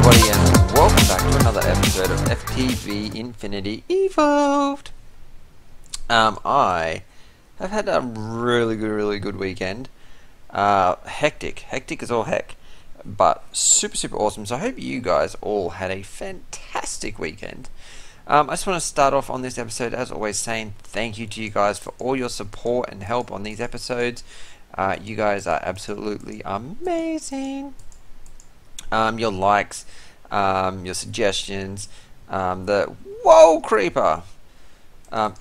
everybody, and welcome back to another episode of FTB Infinity Evolved. I have had a really good weekend. Hectic as all heck, but super awesome. So I hope you guys all had a fantastic weekend. I just want to start off on this episode, as always, saying thank you to you guys for all your support and help on these episodes. You guys are absolutely amazing. Your likes, your suggestions, the whoa creeper,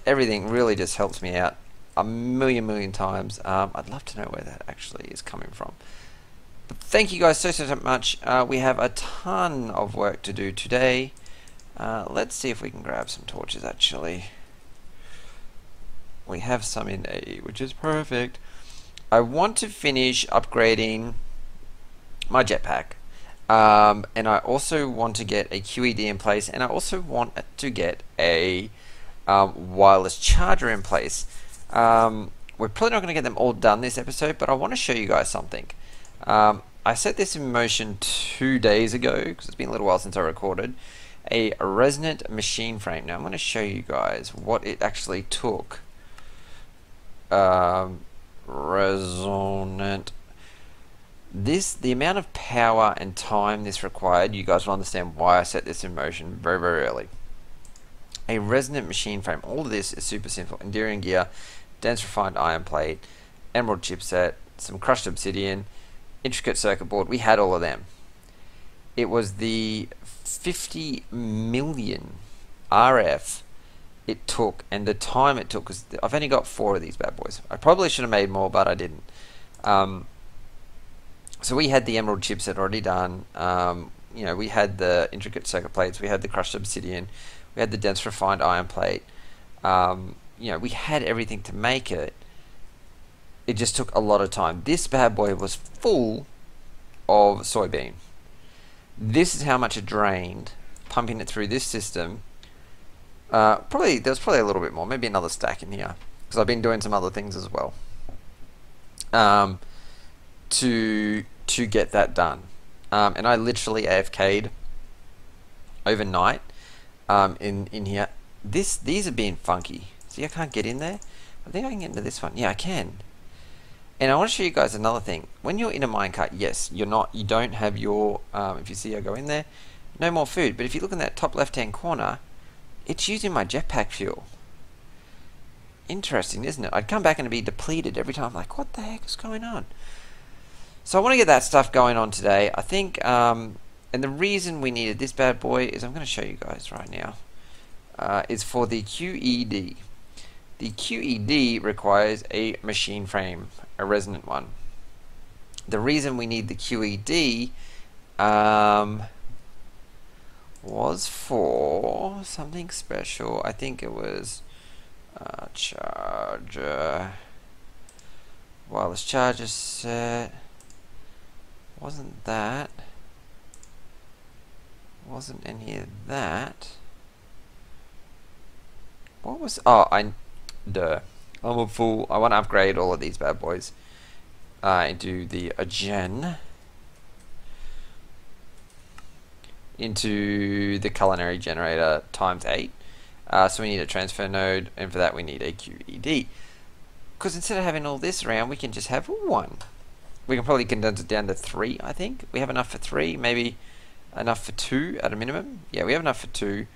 everything really just helps me out a million times. I'd love to know where that actually is coming from. But thank you guys so much. We have a ton of work to do today. Let's see if we can grab some torches actually. We have some in A, which is perfect. I want to finish upgrading my jetpack. And I also want to get a QED in place, and I also want to get a wireless charger in place. We're probably not going to get them all done this episode, but I want to show you guys something. I set this in motion 2 days ago, because it's been a little while since I recorded, a resonant machine frame. Now I'm going to show you guys what it actually took. Resonant. The amount of power and time this required, you guys will understand why I set this in motion very early. A resonant machine frame. All of this is super simple. Enduring gear, dense refined iron plate, emerald chipset, some crushed obsidian, intricate circuit board. We had all of them. It was the 50 million RF it took, and the time it took, because I've only got 4 of these bad boys. I probably should have made more, but I didn't. So we had the emerald chipset already done. You know, we had the intricate circuit plates, we had the crushed obsidian, we had the dense refined iron plate. You know, we had everything to make it. It just took a lot of time. This bad boy was full of soybean. This is how much it drained, pumping it through this system. There's probably a little bit more, maybe another stack in here, because I've been doing some other things as well. To get that done, and I literally AFK'd overnight in here. These are being funky. See, I can't get in there. I think I can get into this one. Yeah, I can. And I want to show you guys another thing. When you're in a minecart, yes, you don't have your if you see I go in there, no more food. But if you look in that top left hand corner, it's using my jetpack fuel. Interesting, isn't it? I'd come back and it'd be depleted every time. I'm like, what the heck is going on? So I want to get that stuff going on today. I think, and the reason we needed this bad boy is, I'm going to show you guys right now, is for the QED. The QED requires a machine frame, a resonant one. The reason we need the QED was for something special. I think it was charger, wireless charger set. Wasn't any of that. What was, I'm a fool. I want to upgrade all of these bad boys into the gen, into the culinary generator ×8. So we need a transfer node, and for that we need a QED, because instead of having all this around, we can just have one. We can probably condense it down to 3, I think. We have enough for 3, maybe enough for 2 at a minimum. Yeah, we have enough for 2. We've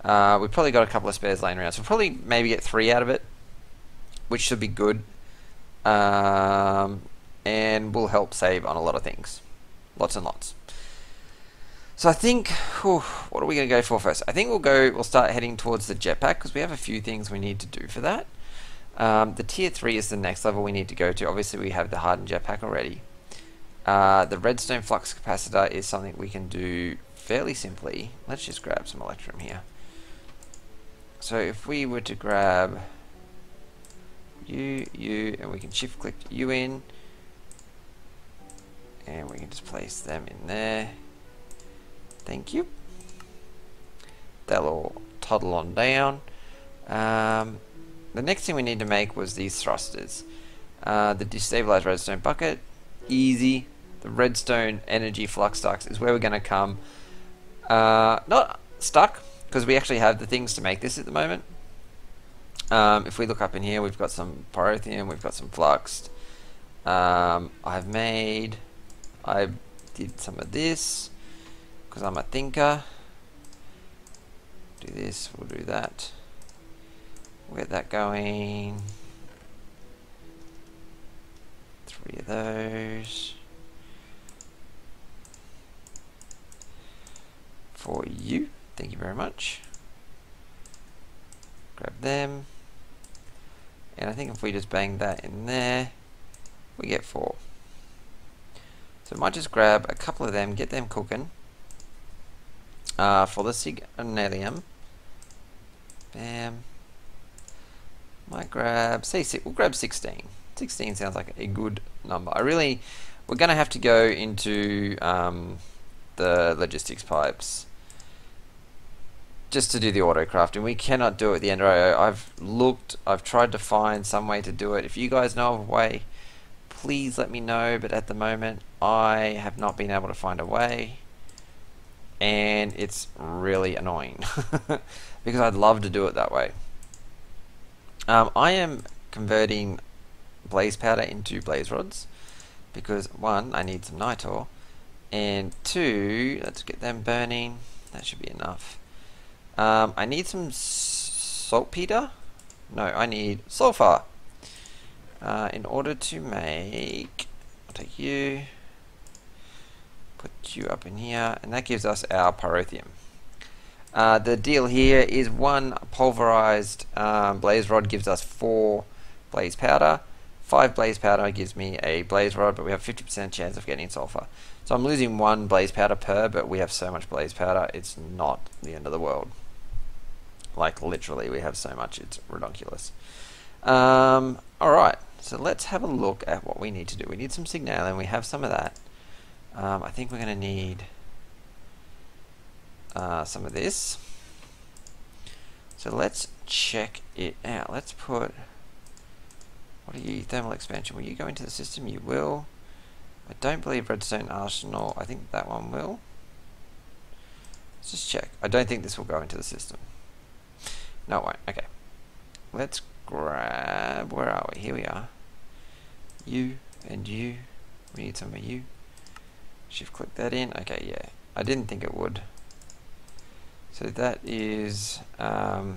probably got a couple of spares laying around, so we'll probably maybe get 3 out of it, which should be good. And will help save on a lot of things. Lots and lots. So I think, what are we going to go for first? I think we'll start heading towards the jetpack, because we have a few things we need to do for that. The tier 3 is the next level we need to go to. Obviously we have the hardened jetpack already. The redstone flux capacitor is something we can do fairly simply. Let's just grab some electrum here. So if we were to grab you, and we can shift click you in, and we can just place them in there. Thank you. They'll all toddle on down. The next thing we need to make was these thrusters. The destabilized redstone bucket, easy. The redstone energy flux ducts is where we're going to come Not stuck, because we actually have the things to make this at the moment. If we look up in here, we've got some pyrotheum, we've got some fluxed. I did some of this, because I'm a thinker. Do this, we'll do that. We'll get that going. 3 of those. For you, thank you very much. Grab them. And I think if we just bang that in there, we get 4. So I might just grab a couple of them, get them cooking. For the signalium. Bam. Might grab, we'll grab 16. 16 sounds like a good number. We're going to have to go into the logistics pipes just to do the auto crafting. We cannot do it at the end of IO. I've tried to find some way to do it. If you guys know of a way, please let me know, but at the moment I have not been able to find a way, and it's really annoying because I'd love to do it that way. I am converting blaze powder into blaze rods because 1, I need some nitor, and 2, let's get them burning. That should be enough. I need some saltpeter. No, I need sulfur. In order to make, I'll take you, put you up in here, and that gives us our pyrotheum. The deal here is 1 pulverized blaze rod gives us 4 blaze powder. 5 blaze powder gives me a blaze rod, but we have 50% chance of getting sulfur. So I'm losing 1 blaze powder per, but we have so much blaze powder, it's not the end of the world. Like literally, we have so much, it's ridiculous. Alright, so let's have a look at what we need to do. We need some signal, and we have some of that. I think we're going to need some of this. So let's check it out. Let's put, what are you, thermal expansion, will you go into the system? You will. I don't believe redstone arsenal, I think that one will. Let's just check. I don't think this will go into the system. No, it won't. Okay. Let's grab, where are we? Here we are. You and you. We need some of you. Shift click that in. Okay, yeah. I didn't think it would. So that is, so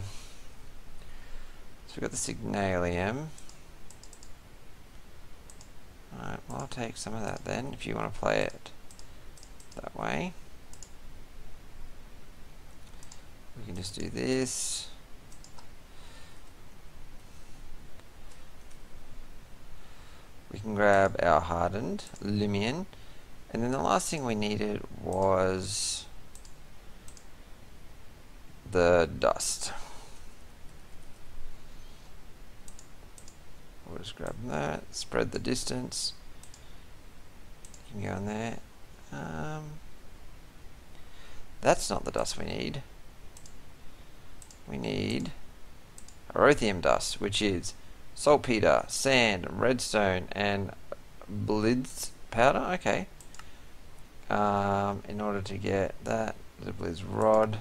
we've got the signalium. Alright, well I'll take some of that then, if you want to play it that way. We can just do this. We can grab our hardened lumion, and then the last thing we needed was the dust. We'll just grab that, spread the distance. You can go in there. That's not the dust we need. We need pyrotheum dust, which is saltpeter, sand, redstone, and blitz powder. Okay. In order to get that, the blitz rod,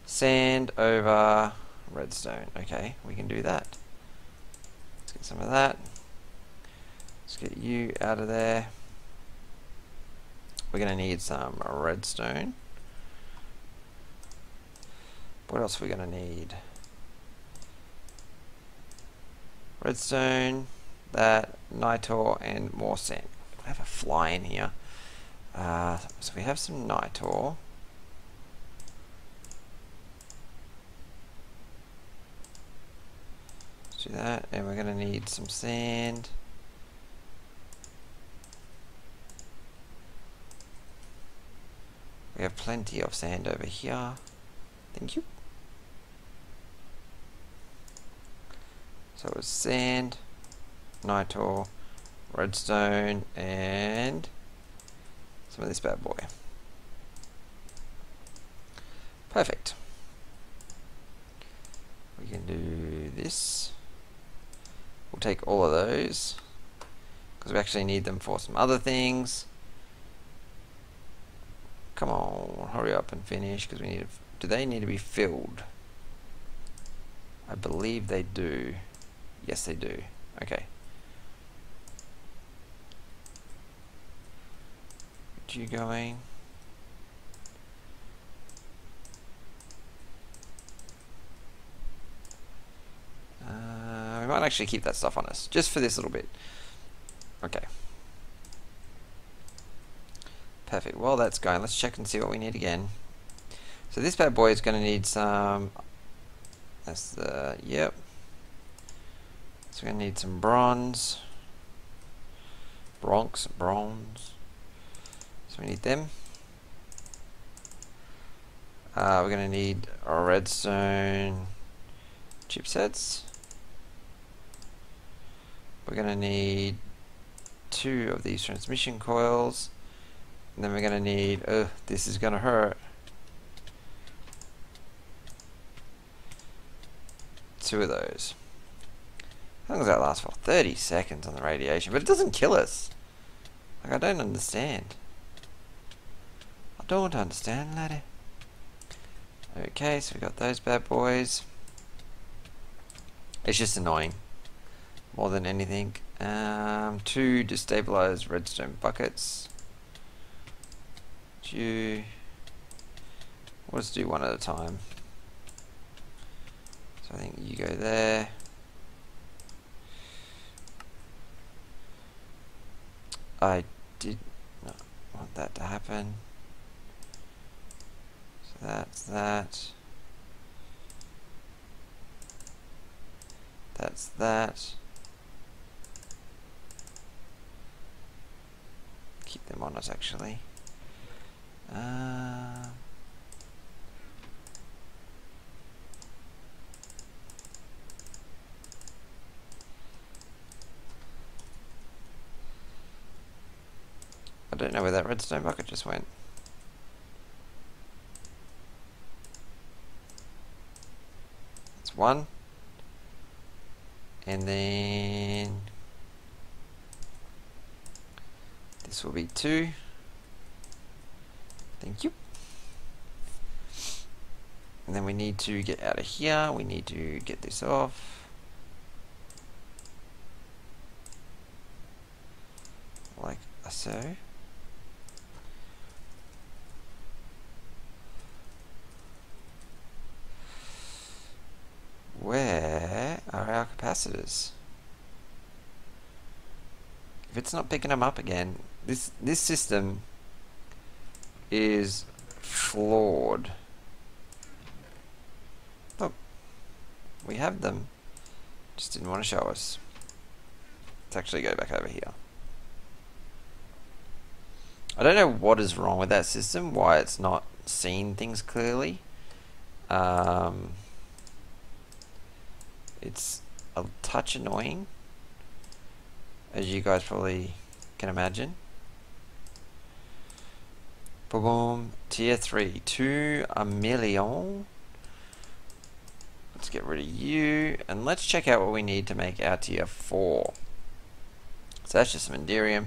sand over redstone. Okay, we can do that. Let's get some of that. Let's get you out of there. We're going to need some redstone. What else are we going to need? Redstone, that, nitor, and more sand. I have a fly in here. So we have some nitor. Let's do that, and we're going to need some sand. We have plenty of sand over here. Thank you. So it's sand, nitor, redstone, and some of this bad boy. Perfect. We can do this. We'll take all of those because we actually need them for some other things. Come on, hurry up and finish, because we need to... Do they need to be filled? I believe they do. Yes, they do. Okay. Get you going. We might actually keep that stuff on us, just for this little bit. Okay. Perfect. While that's going, let's check and see what we need again. So this bad boy is going to need some... That's the... Yep. So we're going to need some bronze. Bronze. So we need them. We're going to need redstone chipsets. We're going to need 2 of these transmission coils. And then we're going to need... this is going to hurt. 2 of those. How long does that last for? 30 seconds on the radiation, but it doesn't kill us. Like, I don't understand. I don't understand, laddie. Okay, so we got those bad boys. It's just annoying, more than anything. 2 destabilized redstone buckets. We'll just do one at a time. So I think you go there. I did not want that to happen. So that's that. That's that. Keep them on us actually. I don't know where that redstone bucket just went. That's 1. And then this will be 2. Thank you. And then we need to get out of here. We need to get this off. Like so. Where are our capacitors? If it's not picking them up again, this system is flawed. Look, we have them. Just didn't want to show us. Let's actually go back over here. I don't know what is wrong with that system, why it's not seeing things clearly. It's a touch annoying, as you guys probably can imagine. Boom, tier 3, 2 a million. Let's get rid of you, and let's check out what we need to make our tier 4. So that's just some Enderium.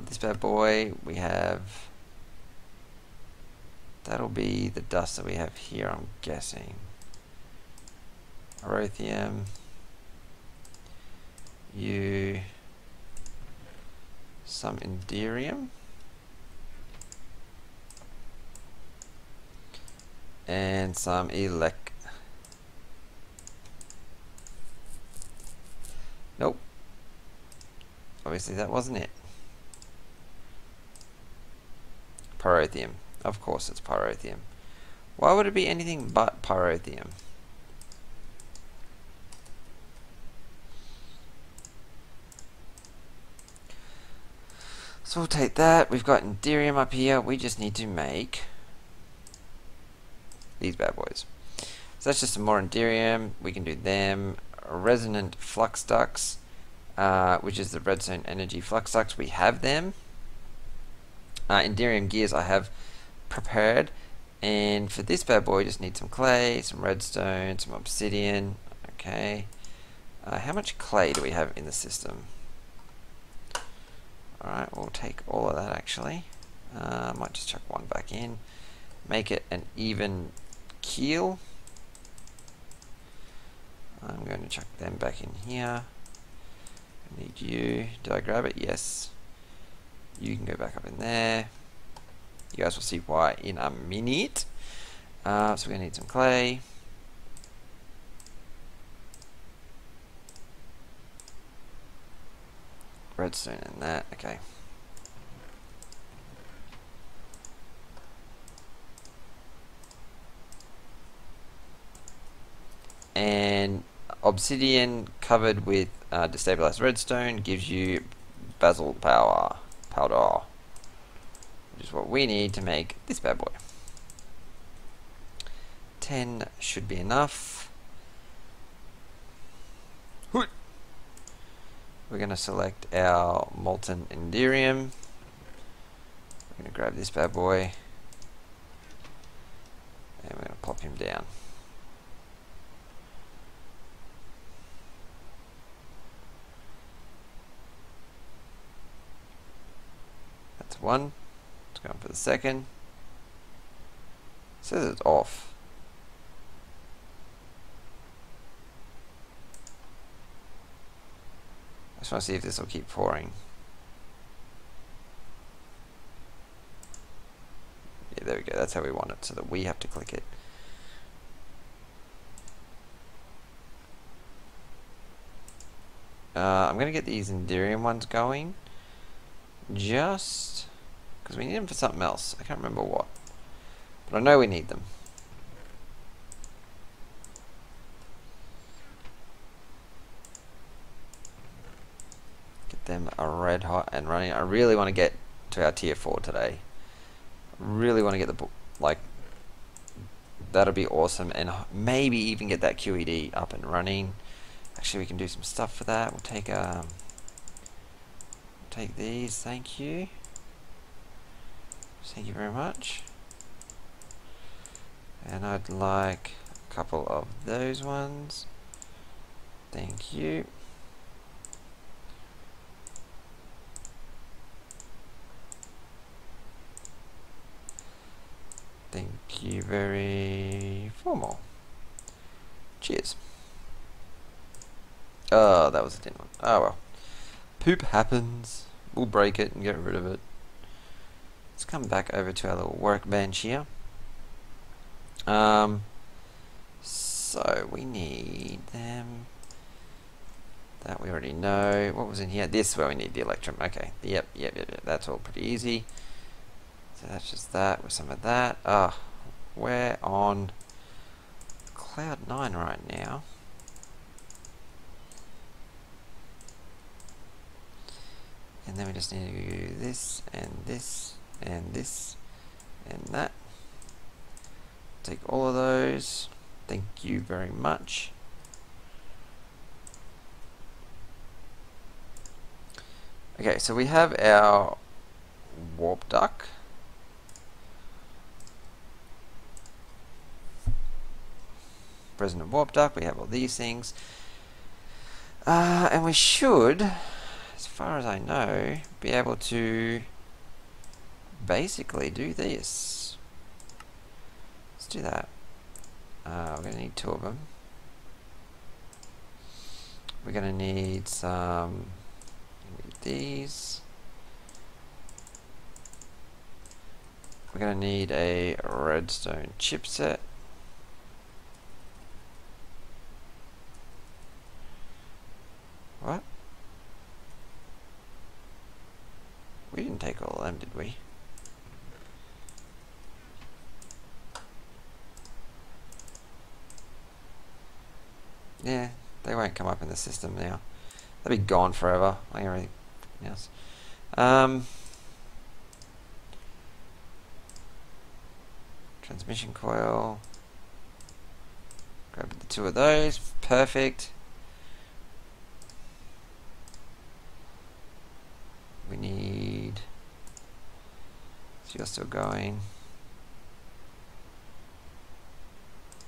This bad boy, we have... That'll be the dust that we have here, I'm guessing. Arothium, you, some Enderium, and some Nope. Obviously that wasn't it. Pyrotheum. Of course it's pyrotheum. Why would it be anything but pyrotheum? So we'll take that. We've got Enderium up here. We just need to make these bad boys. So that's just some more Enderium. We can do them. Resonant flux ducts, which is the redstone energy flux ducts. We have them. Enderium gears I have prepared. And for this bad boy, just need some clay, some redstone, some obsidian. Okay. How much clay do we have in the system? Alright, we'll take all of that actually. Might just chuck one back in. Make it an even keel. I'm going to chuck them back in here. I need you. Did I grab it? Yes. You can go back up in there. You guys will see why in a minute. So we're going to need some clay. Redstone and that. Okay. And obsidian covered with destabilized redstone gives you basalt powder, which is what we need to make this bad boy. 10 should be enough. We're going to select our molten enderium. We're going to grab this bad boy and we're going to plop him down. That's one. Let's go on for the second. It says it's off. I just want to see if this will keep pouring. Yeah, there we go. That's how we want it, so that we have to click it. I'm going to get these enderium ones going. Just because we need them for something else. I can't remember what. But I know we need them. Get them red hot and running. I really want to get to our tier 4 today. Really want to get the book, like, that'll be awesome, and maybe even get that QED up and running. Actually, we can do some stuff for that. We'll take these, thank you. Thank you very much. And I'd like a couple of those ones. Thank you. Thank you very formal. Cheers. Oh, that was a tin one. Oh well. Poop happens. We'll break it and get rid of it. Let's come back over to our little workbench here. So we need them. That we already know. What was in here? This is where we need the electrum. Okay. Yep. That's all pretty easy. So that's just that with some of that. We're on cloud 9 right now. And then we just need to do this and this and this and that. Take all of those. Thank you very much. Okay, so we have our warp duck. President warp duck. We have all these things. And we should, as far as I know, be able to basically do this. Let's do that. We're going to need 2 of them. We're going to need some these. We're going to need a redstone chipset. What? We didn't take all of them, did we? Yeah, they won't come up in the system now. They'll be gone forever, like everything else. Transmission coil. Grab the 2 of those. Perfect. We need... So you're still going.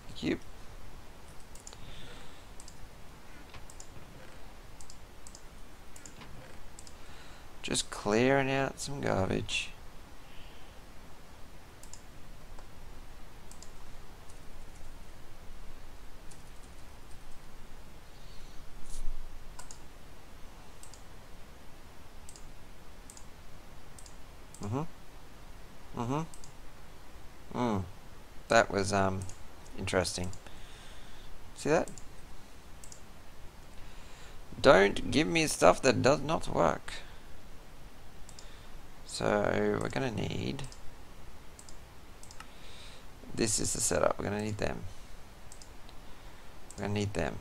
Thank you. Just clearing out some garbage. That was interesting. See that? Don't give me stuff that does not work. So we're gonna need, this is the setup, we're gonna need them. We're gonna need them.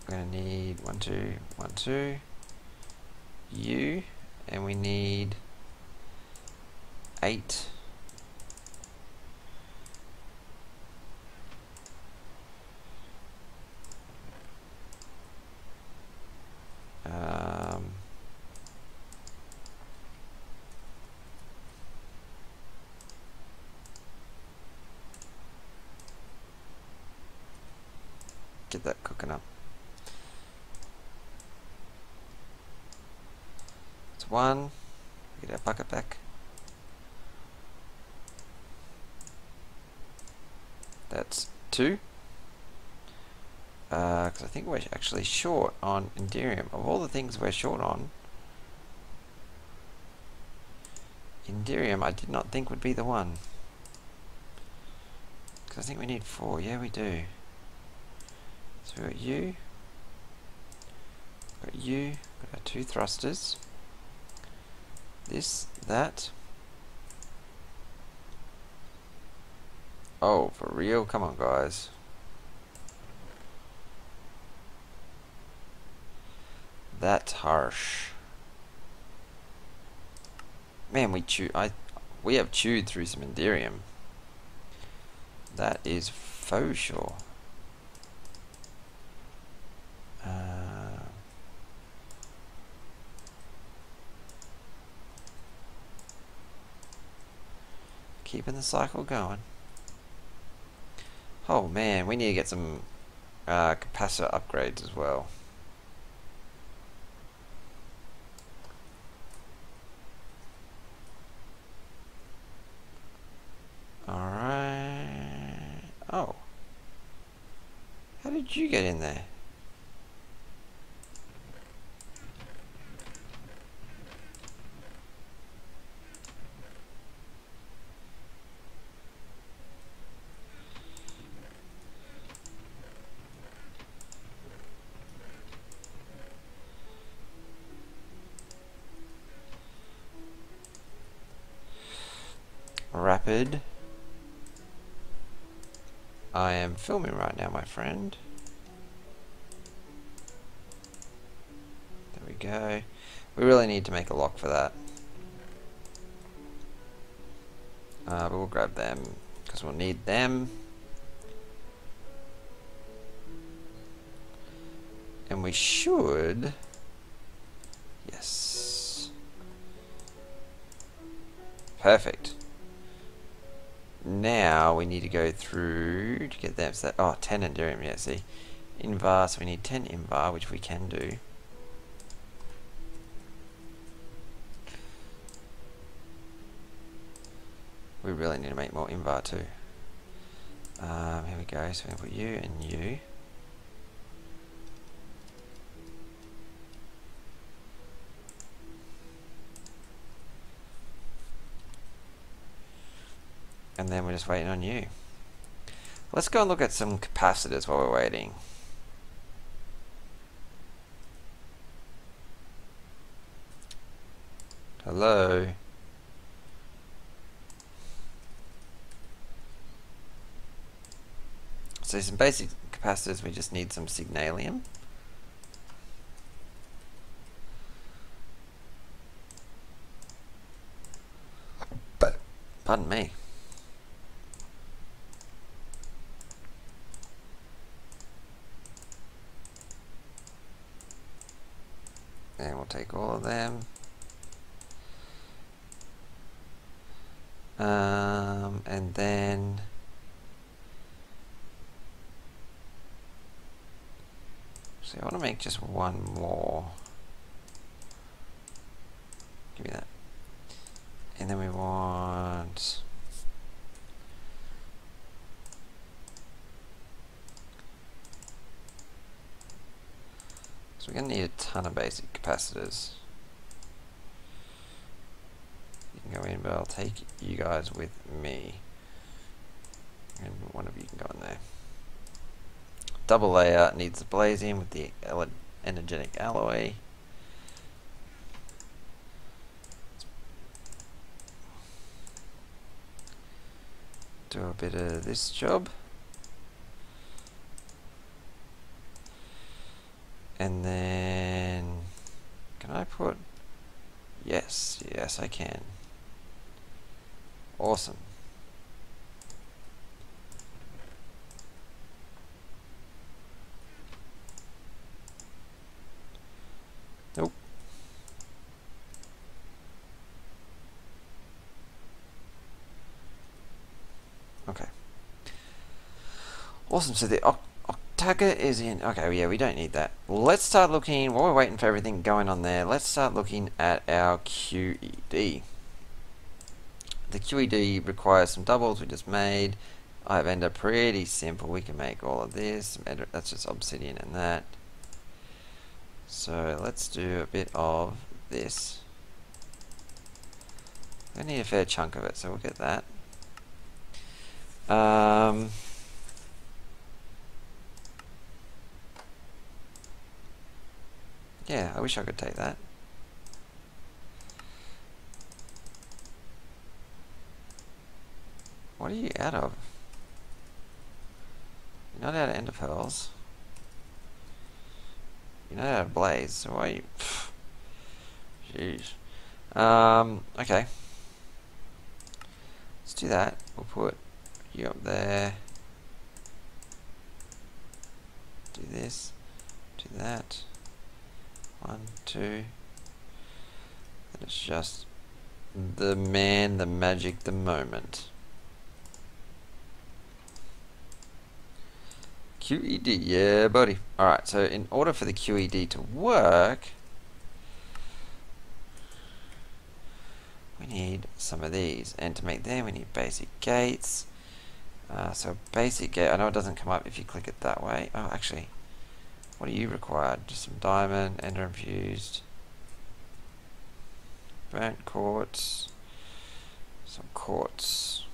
We're gonna need 1, 2, 1, 2, you, and we need 8. Get that cooking up. It's 1. Get our bucket back. That's 2. Because I think we're actually short on Enderium. Of all the things we're short on, Enderium I did not think would be the one. Because I think we need 4. Yeah, we do. So we've got you. Got you. Got our 2 thrusters. This, that. Oh, for real? Come on, guys. That's harsh. Man, we have chewed through some Enderium. That is faux sure. Keeping the cycle going. Oh man, we need to get some capacitor upgrades as well. Alright. Oh. How did you get in there? Rapid. I am filming right now, my friend. There we go. We really need to make a lock for that. But we'll grab them because we'll need them. And we should... Yes. Perfect. Now we need to go through to get them. So that, oh, 10 Enderium, yeah, see. Invar, so we need 10 Invar, which we can do. We really need to make more Invar too. Here we go, so we're going to put you and you. And then we're just waiting on you. Let's go and look at some capacitors while we're waiting. Hello? So some basic capacitors, we just need some signalium. Pardon me. And we'll take all of them. And then so I want to make just one more. Give me that. And then we want so we're going to need a ton of basic capacitors. go in, but I'll take you guys with me. And one of you can go in there. Double layer needs the blazing with the energetic alloy. Do a bit of this job. And then, can I put, yes, yes I can. Awesome. Nope. Okay. Awesome, so the Octaga is in. Okay, yeah, we don't need that. Let's start looking, while we're waiting for everything going on there, let's start looking at our QED. The QED requires some doubles we just made. I've ended up pretty simple. We can make all of this. That's just obsidian and that. So let's do a bit of this. I need a fair chunk of it, so we'll get that. Yeah, I wish I could take that. What are you out of? You're not out of ender pearls. You're not out of blaze, so why are you... Jeez. Okay. Let's do that. We'll put you up there. Do this. Do that. 1, 2. And it's just the man, the magic, the moment. QED, yeah buddy. Alright, so in order for the QED to work, we need some of these. And to make them, we need basic gates. So basic gate, I know it doesn't come up if you click it that way. Oh, actually, what do you require? Just some diamond, ender infused, burnt quartz, some quartz.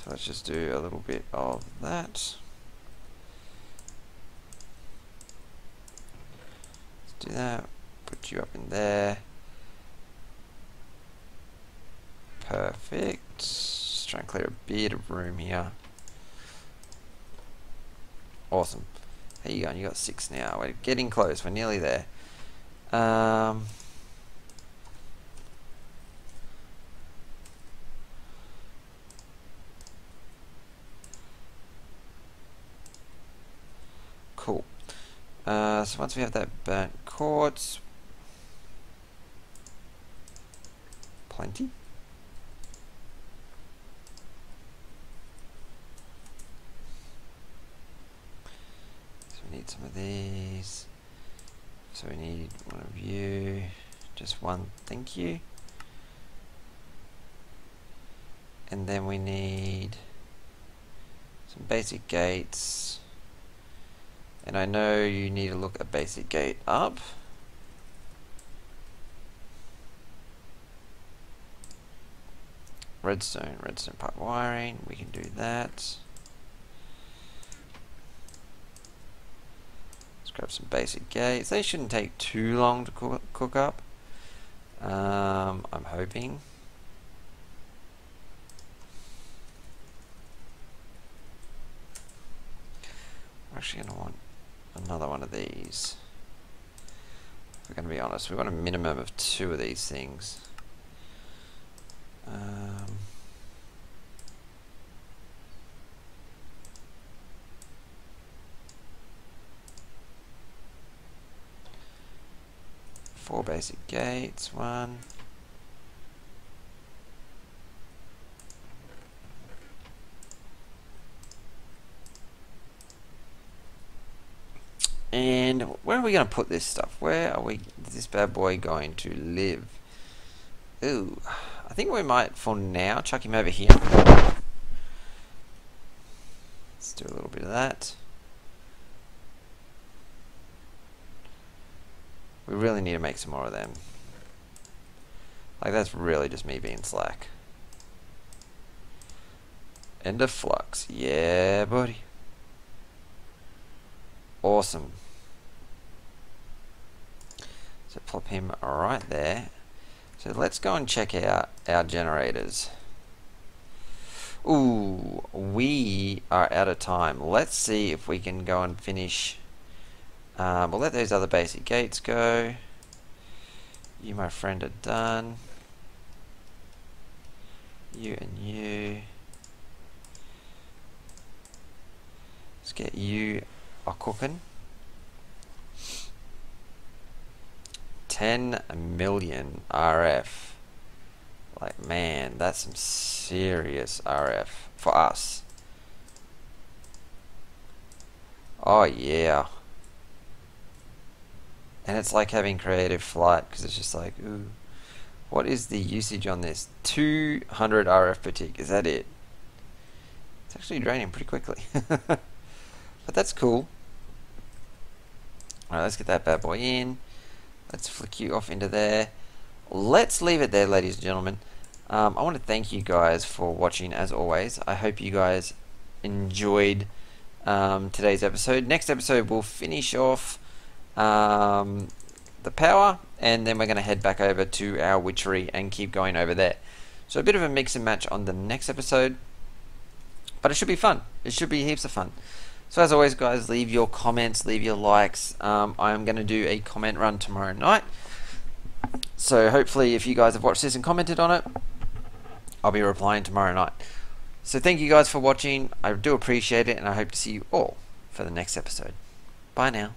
So let's just do a little bit of that. Let's do that. Put you up in there. Perfect. Just try and clear a bit of room here. Awesome. How you going? You got 6 now. We're getting close. We're nearly there. Cool. So once we have that burnt quartz, plenty. So we need some of these. So we need one of you. Just one, thank you. And then we need some basic gates. And I know you need to look a basic gate up. Redstone pipe wiring, we can do that. Let's grab some basic gates. They shouldn't take too long to cook up. I'm hoping. We're actually going to want another one of these. If we're going to be honest, we want a minimum of 2 of these things. 4 basic gates, 1. And where are we going to put this stuff? Where are we? Is this bad boy going to live? Ooh, I think we might, for now, chuck him over here. Let's do a little bit of that. We really need to make some more of them. Like, that's really just me being slack. End of flux. Yeah, buddy. Awesome. So plop him right there. So let's go and check out our generators. Ooh, we are out of time. Let's see if we can go and finish. We'll let those other basic gates go. You, my friend, are done. You and you. Let's get you a cooking. 10 million RF. Like, man, that's some serious RF for us. Oh yeah. And it's like having creative flight, because it's just like, ooh, what is the usage on this? 200 RF per tick, is that it? It's actually draining pretty quickly. But that's cool. Alright, let's get that bad boy in. Let's flick you off into there. Let's leave it there, ladies and gentlemen. I want to thank you guys for watching, as always. I hope you guys enjoyed today's episode. Next episode, we'll finish off the power, and then we're going to head back over to our witchery and keep going over there. So a bit of a mix and match on the next episode, but it should be fun. It should be heaps of fun. So as always, guys, leave your comments, leave your likes. I am going to do a comment run tomorrow night. So hopefully, if you guys have watched this and commented on it, I'll be replying tomorrow night. So thank you guys for watching. I do appreciate it, and I hope to see you all for the next episode. Bye now.